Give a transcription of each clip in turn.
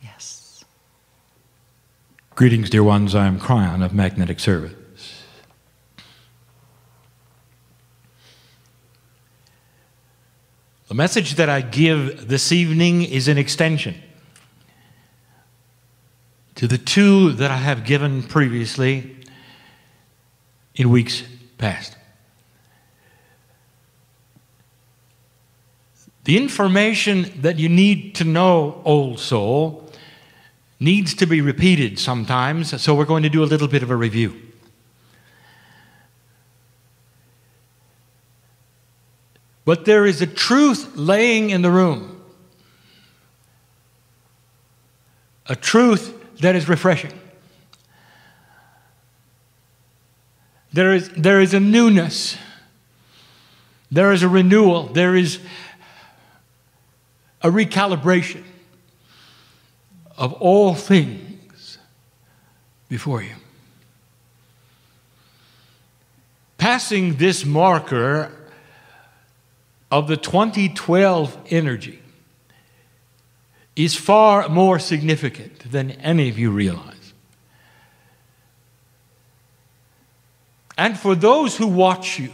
Yes. Greetings, dear ones. I am Kryon of Magnetic Service. The message that I give this evening is an extension to the two that I have given previously in weeks past. The information that you need to know, old soul, needs to be repeated sometimes, so we're going to do a little bit of a review. But there is a truth laying in the room, a truth that is refreshing. There is a newness, there is a renewal, there is a recalibration of all things before you. Passing this marker of the 2012 energy is far more significant than any of you realize. And for those who watch you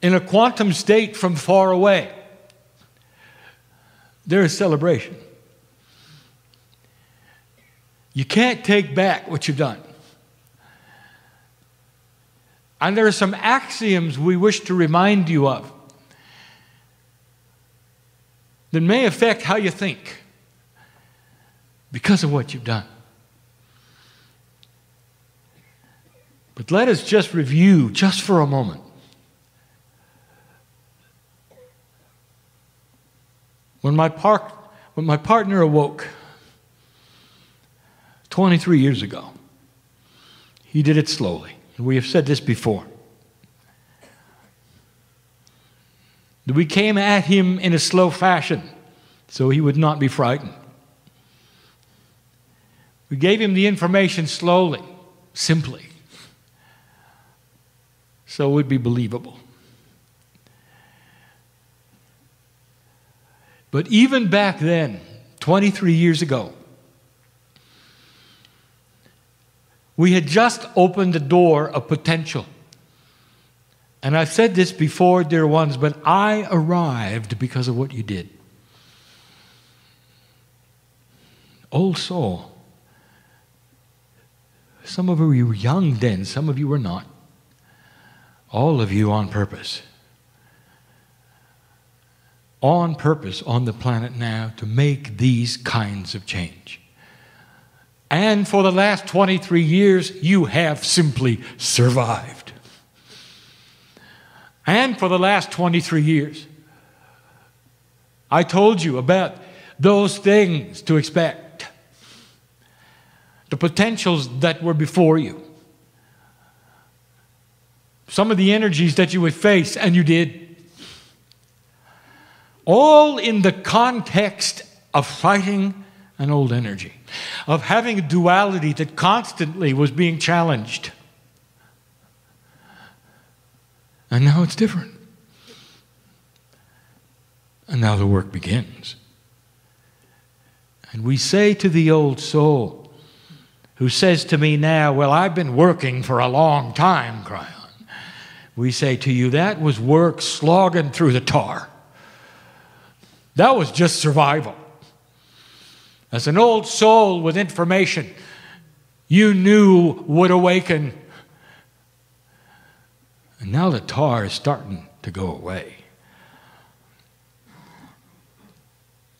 in a quantum state from far away, there is celebration. You can't take back what you've done. And there are some axioms we wish to remind you of that may affect how you think because of what you've done. But let us just review, just for a moment, when my partner awoke 23 years ago. He did it slowly. And we have said this before. We came at him in a slow fashion so he would not be frightened. We gave him the information slowly, simply, so it would be believable. But even back then, 23 years ago, we had just opened the door of potential. And I've said this before, dear ones, but I arrived because of what you did. Old soul. Some of you were young then, some of you were not. All of you on purpose. On purpose on the planet now to make these kinds of change. And for the last 23 years, you have simply survived. And for the last 23 years, I told you about those things to expect. The potentials that were before you. Some of the energies that you would face, and you did. All in the context of fighting an old energy, of having a duality that constantly was being challenged. And now it's different. And now the work begins. And we say to the old soul, who says to me now, well, I've been working for a long time, Kryon. We say to you, that was work slogging through the tar. That was just survival. As an old soul with information you knew would awaken. And now the tar is starting to go away.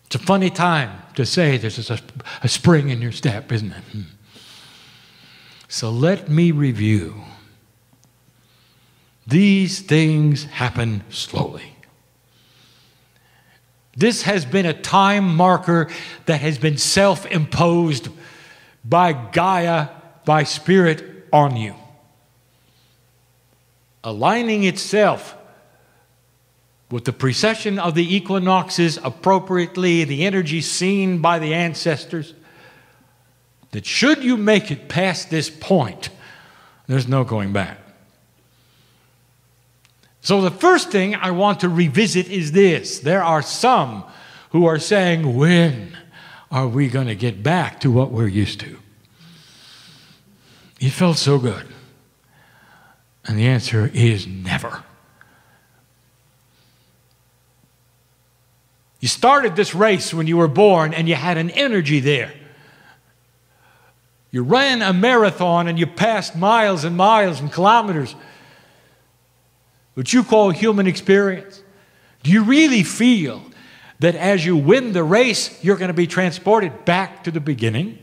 It's a funny time to say there's a spring in your step, isn't it? So let me review. These things happen slowly. This has been a time marker that has been self-imposed by Gaia, by Spirit, on you. Aligning itself with the precession of the equinoxes appropriately, the energy seen by the ancestors, that should you make it past this point, there's no going back. So the first thing I want to revisit is this. There are some who are saying, when are we going to get back to what we're used to? It felt so good. And the answer is never. You started this race when you were born and you had an energy there. You ran a marathon and you passed miles and miles and kilometers, which you call human experience. Do you really feel that as you win the race, you're going to be transported back to the beginning?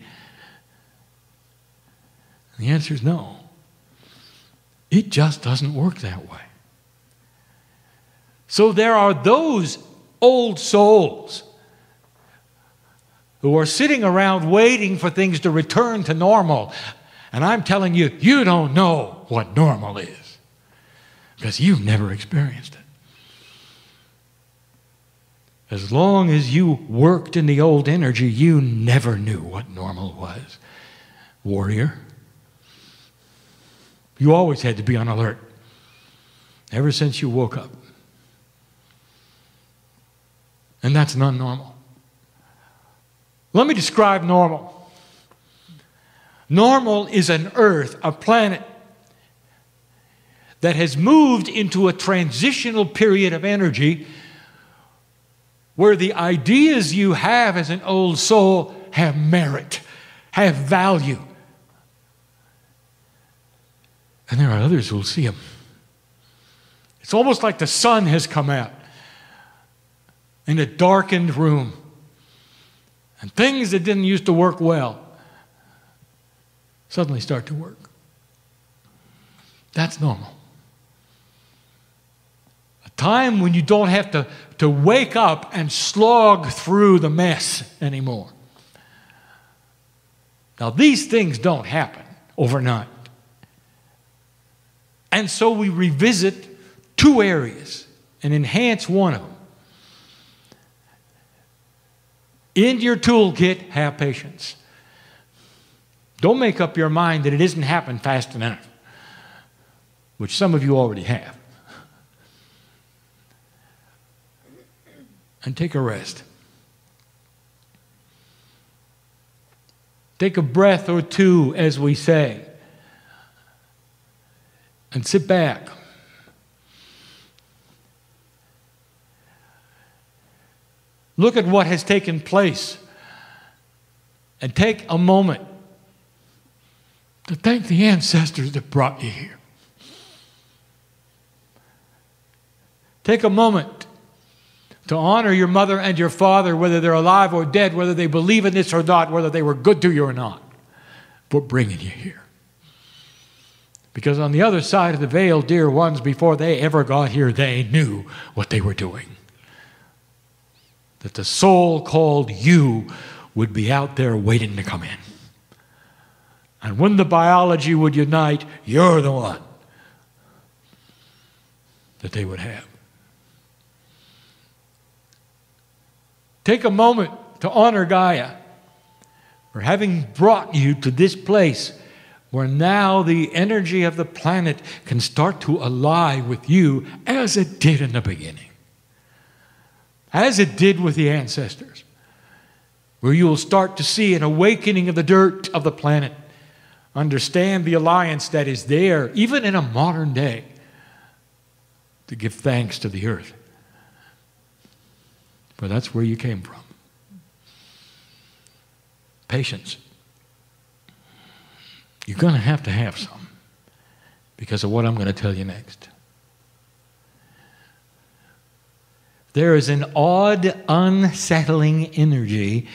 The answer is no. It just doesn't work that way. So there are those old souls who are sitting around waiting for things to return to normal. And I'm telling you, you don't know what normal is because you've never experienced it. As long as you worked in the old energy, you never knew what normal was. Warrior. You always had to be on alert, ever since you woke up. And that's not normal. Let me describe normal. Normal is an earth, a planet, that has moved into a transitional period of energy where the ideas you have as an old soul have merit, have value. And there are others who will see them. It's almost like the sun has come out in a darkened room. And things that didn't used to work well suddenly start to work. That's normal. A time when you don't have to wake up and slog through the mess anymore. Now, these things don't happen overnight. And so we revisit two areas and enhance one of them. In your toolkit, have patience. Don't make up your mind that it isn't happening fast enough, which some of you already have. And take a rest. Take a breath or two, as we say, and sit back. Look at what has taken place and take a moment to thank the ancestors that brought you here. Take a moment to honor your mother and your father, whether they're alive or dead, whether they believe in this or not, whether they were good to you or not, for bringing you here. Because on the other side of the veil, dear ones, before they ever got here, they knew what they were doing. That the soul called you would be out there waiting to come in. And when the biology would unite, you're the one that they would have. Take a moment to honor Gaia for having brought you to this place where now the energy of the planet can start to ally with you as it did in the beginning. As it did with the ancestors, where you will start to see an awakening of the dirt of the planet, understand the alliance that is there, even in a modern day, to give thanks to the earth. For that's where you came from. Patience. You're going to have some because of what I'm going to tell you next. There is an odd, unsettling energy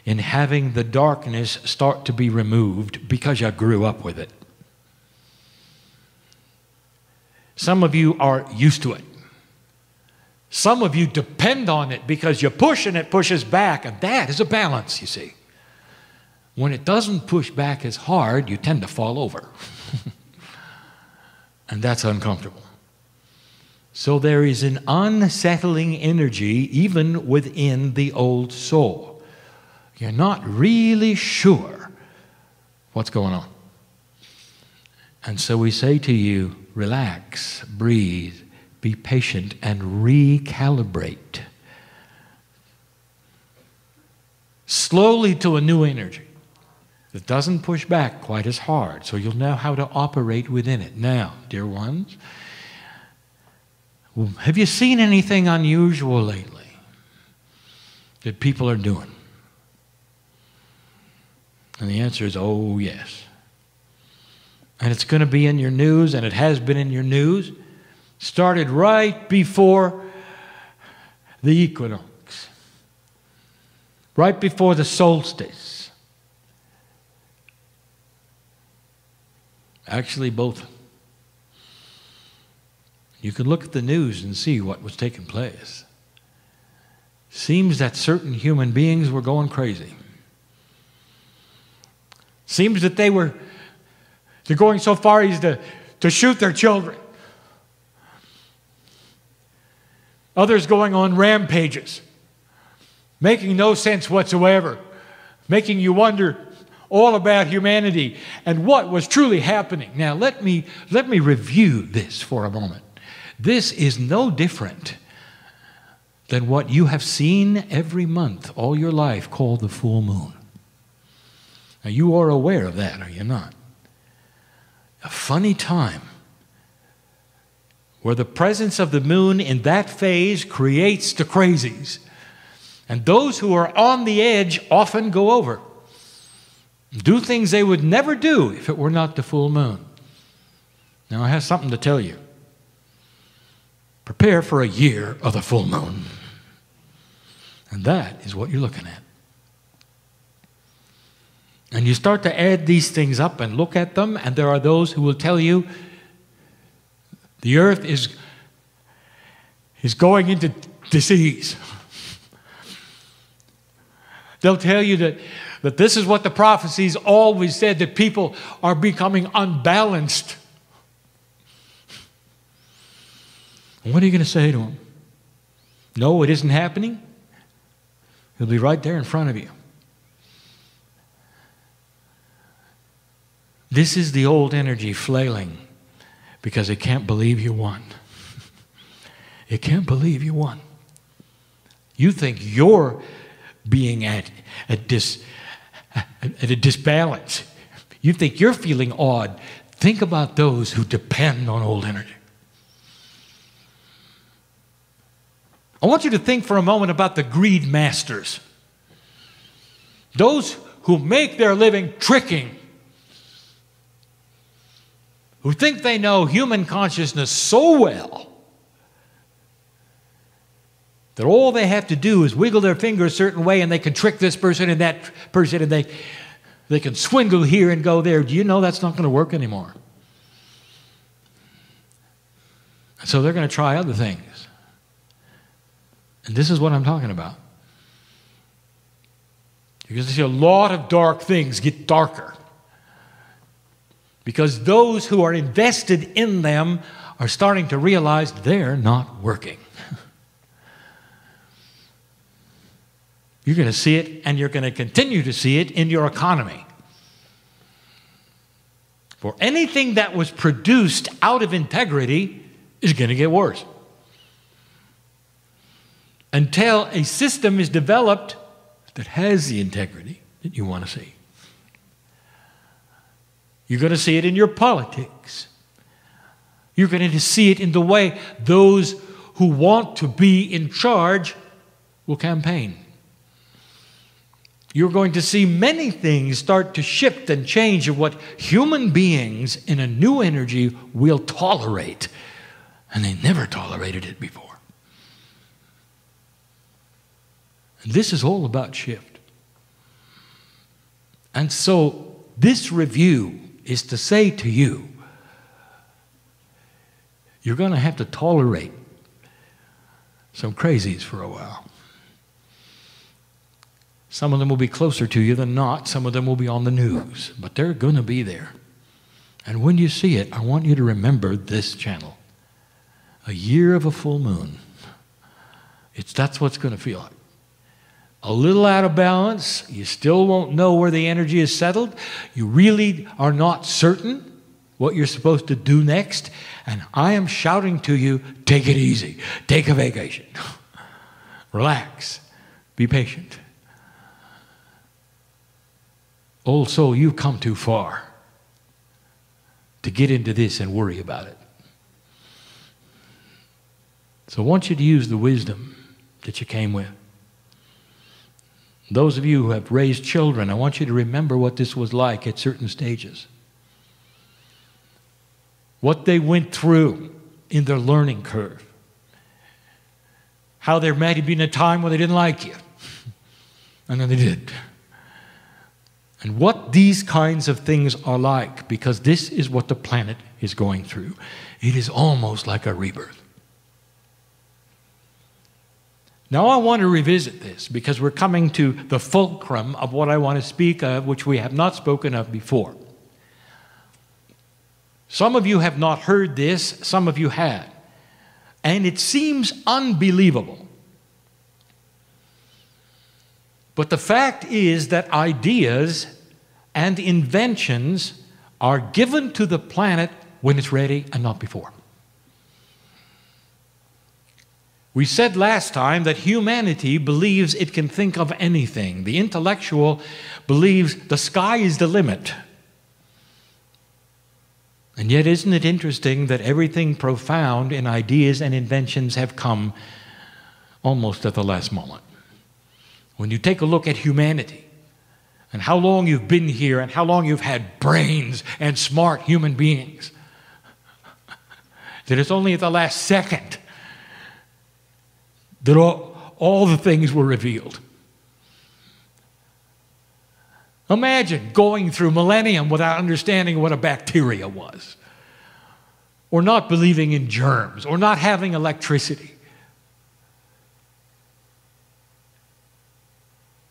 in having the darkness start to be removed because you grew up with it. Some of you are used to it. Some of you depend on it because you push and it pushes back, and that is a balance, you see. When it doesn't push back as hard, you tend to fall over. And that's uncomfortable. So there is an unsettling energy even within the old soul. You're not really sure what's going on. And so we say to you, relax, breathe, be patient and recalibrate slowly to a new energy that doesn't push back quite as hard, so you'll know how to operate within it. Now, dear ones, have you seen anything unusual lately that people are doing? And the answer is, oh, yes. And it's going to be in your news, and it has been in your news. Started right before the equinox, right before the solstice. Actually, both. You can look at the news and see what was taking place. Seems that certain human beings were going crazy. Seems that they're going so far as to shoot their children. Others going on rampages, making no sense whatsoever, making you wonder all about humanity and what was truly happening. Now, let me review this for a moment. This is no different than what you have seen every month all your life called the full moon. Now, you are aware of that, are you not? A funny time where the presence of the moon in that phase creates the crazies. And those who are on the edge often go over, do things they would never do if it were not the full moon. Now, I have something to tell you. Prepare for a year of the full moon. And that is what you're looking at. And you start to add these things up and look at them, and there are those who will tell you the earth is going into disease. They'll tell you that this is what the prophecies always said, that people are becoming unbalanced. And what are you going to say to them? No, it isn't happening. It'll be right there in front of you. This is the old energy flailing because it can't believe you won. It can't believe you won. You think you're being at a disbalance. You think you're feeling awed. Think about those who depend on old energy. I want you to think for a moment about the greed masters. Those who make their living tricking. Who think they know human consciousness so well that all they have to do is wiggle their finger a certain way and they can trick this person and that person and they can swindle here and go there. Do you know that's not going to work anymore? So they're going to try other things. And this is what I'm talking about. You're going to see a lot of dark things get darker. Because those who are invested in them are starting to realize they're not working. You're going to see it, and you're going to continue to see it in your economy. For anything that was produced out of integrity is going to get worse. Until a system is developed that has the integrity that you want to see. You're going to see it in your politics. You're going to see it in the way those who want to be in charge will campaign. You're going to see many things start to shift and change of what human beings in a new energy will tolerate. And they never tolerated it before. And this is all about shift. And so this review is to say to you, you're going to have to tolerate some crazies for a while. Some of them will be closer to you than not. Some of them will be on the news. But they're going to be there. And when you see it, I want you to remember this channel. A year of a full moon. That's what it's going to feel like. A little out of balance. You still won't know where the energy is settled. You really are not certain what you're supposed to do next, and I am shouting to you, take it easy. Take a vacation. Relax. Be patient. Old soul, you've come too far to get into this and worry about it. So I want you to use the wisdom that you came with. Those of you who have raised children, I want you to remember what this was like at certain stages. What they went through in their learning curve. How there might have been a time when they didn't like you. And then they did. And what these kinds of things are like, because this is what the planet is going through. It is almost like a rebirth. Now I want to revisit this because we're coming to the fulcrum of what I want to speak of, which we have not spoken of before. Some of you have not heard this, some of you had. And it seems unbelievable. But the fact is that ideas and inventions are given to the planet when it's ready and not before. We said last time that humanity believes it can think of anything. The intellectual believes the sky is the limit. And yet, isn't it interesting that everything profound in ideas and inventions have come almost at the last moment? When you take a look at humanity and how long you've been here and how long you've had brains and smart human beings, that it's only at the last second that all the things were revealed. Imagine going through millennium without understanding what a bacteria was, or not believing in germs, or not having electricity.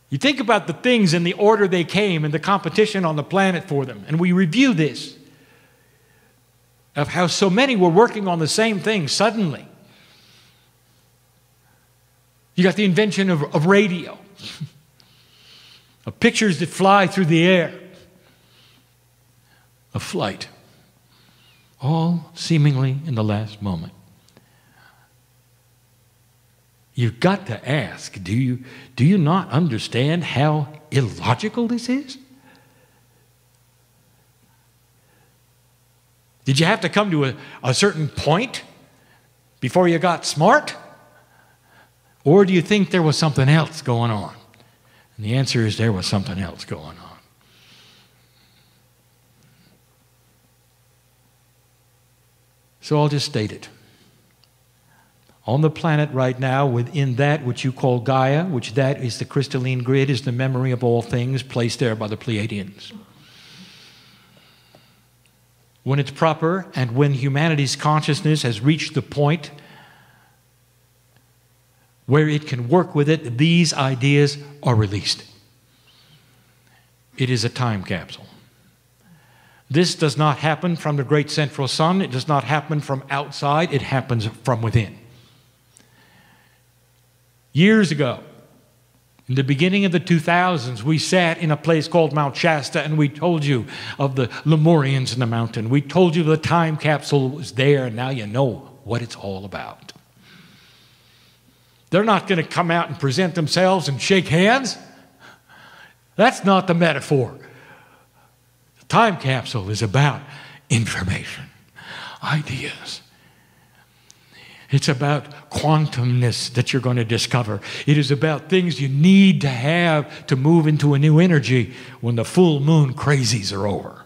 You think about the things in the order they came and the competition on the planet for them, and we review this, of how so many were working on the same thing suddenly. You got the invention of radio, of pictures that fly through the air, of flight, all seemingly in the last moment. You've got to ask, do you not understand how illogical this is? Did you have to come to a certain point before you got smart? Or do you think there was something else going on? And the answer is there was something else going on. So I'll just state it. On the planet right now, within that which you call Gaia, which that is the crystalline grid, is the memory of all things placed there by the Pleiadians. When it's proper and when humanity's consciousness has reached the point where it can work with it, these ideas are released. It is a time capsule. This does not happen from the great central sun. It does not happen from outside. It happens from within. Years ago, in the beginning of the 2000s, we sat in a place called Mount Shasta and we told you of the Lemurians in the mountain. We told you the time capsule was there, and now you know what it's all about. They're not going to come out and present themselves and shake hands. That's not the metaphor. The time capsule is about information, ideas. It's about quantumness that you're going to discover. It is about things you need to have to move into a new energy when the full moon crazies are over.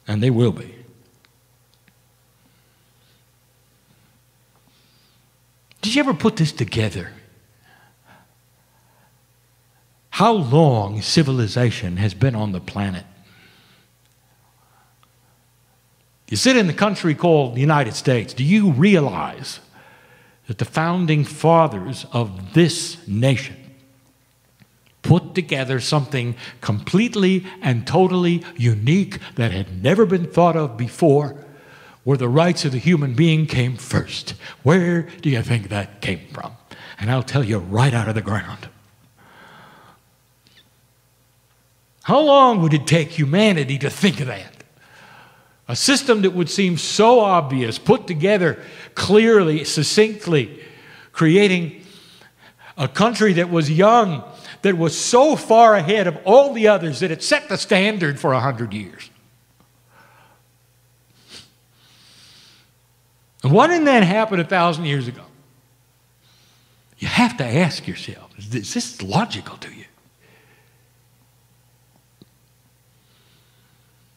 And they will be. Did you ever put this together? How long civilization has been on the planet? You sit in the country called the United States. Do you realize that the founding fathers of this nation put together something completely and totally unique that had never been thought of before, where the rights of the human being came first? Where do you think that came from? And I'll tell you, right out of the ground. How long would it take humanity to think of that? A system that would seem so obvious, put together clearly, succinctly, creating a country that was young, that was so far ahead of all the others that it set the standard for 100 years. And why didn't that happen 1,000 years ago? You have to ask yourself, is this logical to you?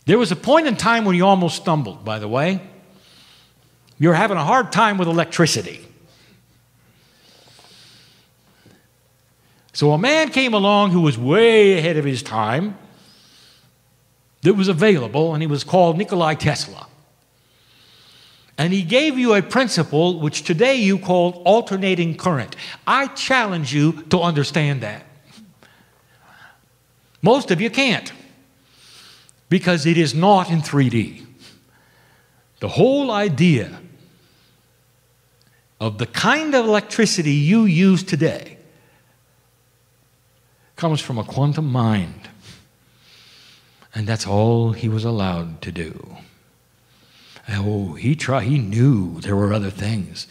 There was a point in time when you almost stumbled, by the way. You were having a hard time with electricity. So a man came along who was way ahead of his time, that was available, and he was called Nikola Tesla. And he gave you a principle which today you call alternating current. I challenge you to understand that. Most of you can't, because it is not in 3D. The whole idea of the kind of electricity you use today comes from a quantum mind. And that's all he was allowed to do. Oh, he knew there were other things.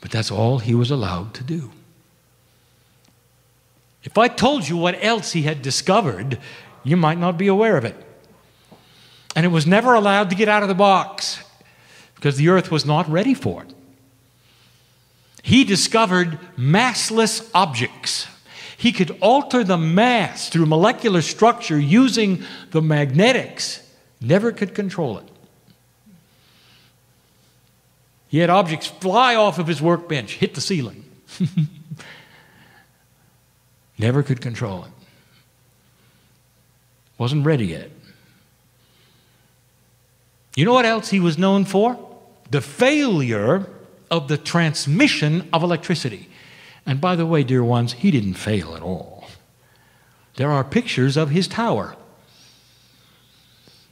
But that's all he was allowed to do. If I told you what else he had discovered, you might not be aware of it. And it was never allowed to get out of the box because the earth was not ready for it. He discovered massless objects. He could alter the mass through molecular structure using the magnetics. Never could control it. He had objects fly off of his workbench, hit the ceiling. Never could control it. Wasn't ready yet. You know what else he was known for? The failure of the transmission of electricity. And by the way, dear ones, he didn't fail at all. There are pictures of his tower.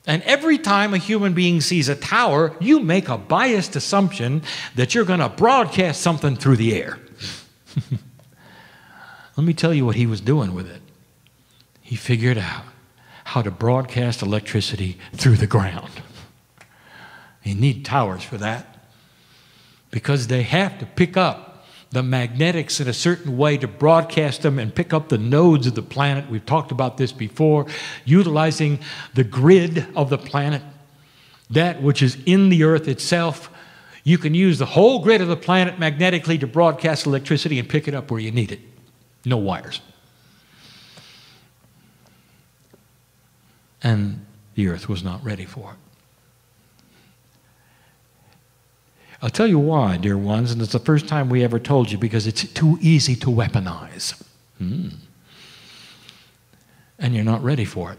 And every time a human being sees a tower, you make a biased assumption that you're going to broadcast something through the air. Let me tell you what he was doing with it. He figured out how to broadcast electricity through the ground. You need towers for that, because they have to pick up the magnetics in a certain way to broadcast them and pick up the nodes of the planet. We've talked about this before, utilizing the grid of the planet, that which is in the earth itself. You can use the whole grid of the planet magnetically to broadcast electricity and pick it up where you need it. No wires. And the earth was not ready for it. I'll tell you why, dear ones, and it's the first time we ever told you, because it's too easy to weaponize. And you're not ready for it.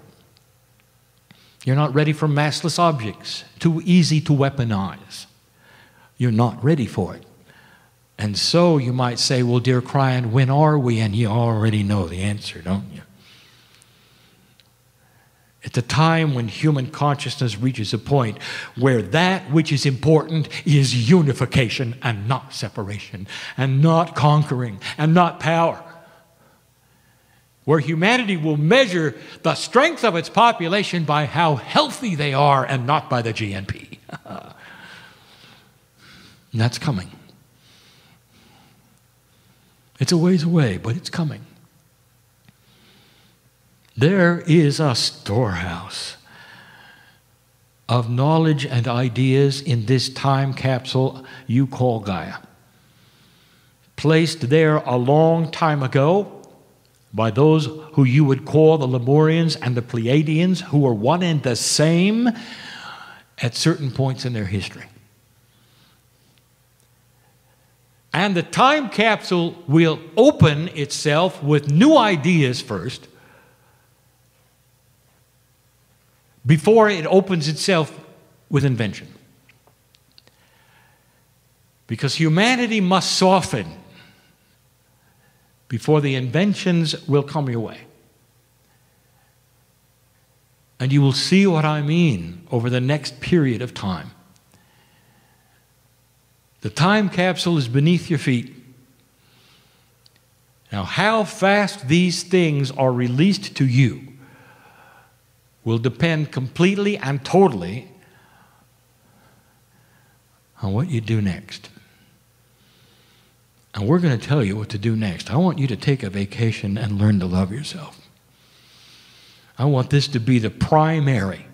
You're not ready for massless objects. Too easy to weaponize. You're not ready for it. And so you might say, well, dear Kryon, when are we? And you already know the answer, don't you? At the time when human consciousness reaches a point where that which is important is unification and not separation, and not conquering and not power. Where humanity will measure the strength of its population by how healthy they are and not by the GNP. And that's coming. It's a ways away, but it's coming. There is a storehouse of knowledge and ideas in this time capsule you call Gaia. Placed there a long time ago by those who you would call the Lemurians and the Pleiadians, who were one and the same at certain points in their history. And the time capsule will open itself with new ideas first, before it opens itself with invention. Because humanity must soften before the inventions will come your way. And you will see what I mean over the next period of time. The time capsule is beneath your feet. Now, how fast these things are released to you will depend completely and totally on what you do next. And we're going to tell you what to do next. I want you to take a vacation and learn to love yourself. I want this to be the primary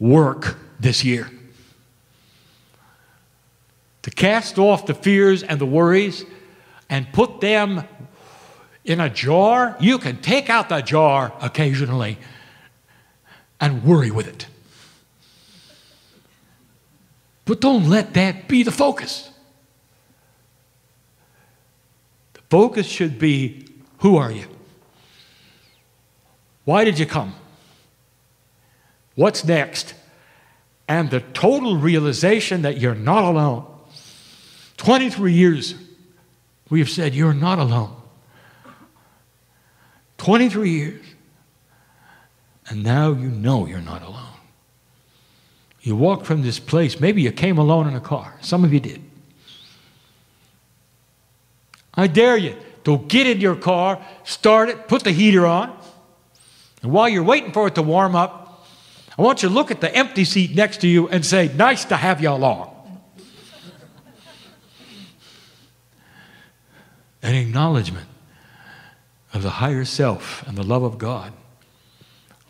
work this year. To cast off the fears and the worries and put them in a jar. You can take out the jar occasionally and worry with it. But don't let that be the focus. The focus should be, who are you? Why did you come? What's next? And the total realization that you're not alone. 23 years we have said you're not alone. 23 years. And now you know you're not alone. You walked from this place. Maybe you came alone in a car. Some of you did. I dare you to get in your car, start it, put the heater on. And while you're waiting for it to warm up, I want you to look at the empty seat next to you and say, nice to have you along. An acknowledgement of the higher self and the love of God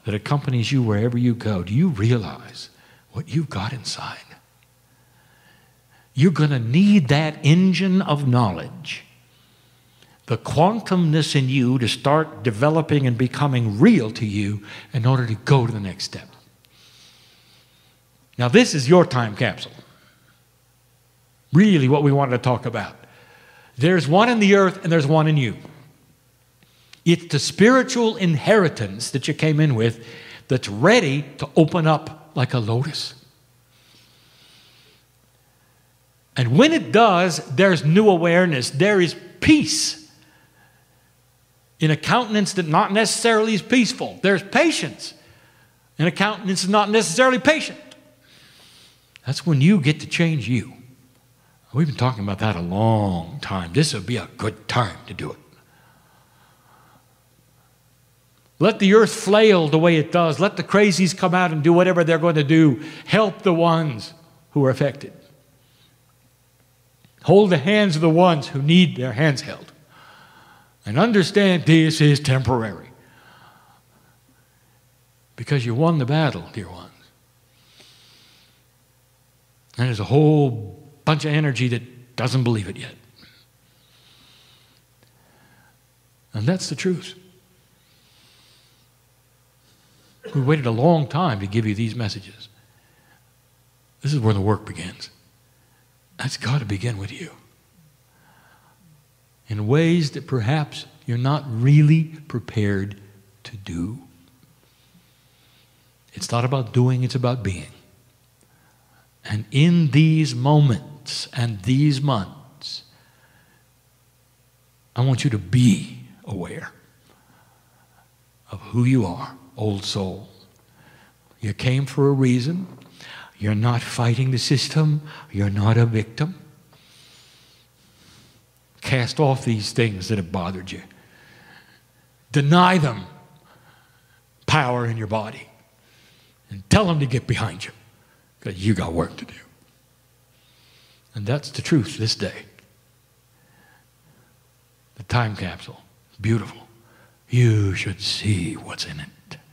that accompanies you wherever you go. Do you realize what you've got inside? You're going to need that engine of knowledge, the quantumness in you, to start developing and becoming real to you in order to go to the next step. Now, this is your time capsule. Really what we wanted to talk about. There's one in the earth and there's one in you. It's the spiritual inheritance that you came in with that's ready to open up like a lotus. And when it does, there's new awareness. There is peace in a countenance that not necessarily is peaceful. There's patience in a countenance that's not necessarily patient. That's when you get to change you. We've been talking about that a long time. This would be a good time to do it. Let the earth flail the way it does. Let the crazies come out and do whatever they're going to do. Help the ones who are affected. Hold the hands of the ones who need their hands held. And understand this is temporary. Because you won the battle, dear ones. And there's a whole bunch of energy that doesn't believe it yet. And that's the truth. We waited a long time to give you these messages. This is where the work begins. That's got to begin with you. In ways that perhaps you're not really prepared to do. It's not about doing, it's about being. And in these moments and these months, I want you to be aware of who you are, old soul. You came for a reason. You're not fighting the system. You're not a victim. Cast off these things that have bothered you. Deny them power in your body. And tell them to get behind you. Because you got work to do. And that's the truth this day. The time capsule. Beautiful. You should see what's in it.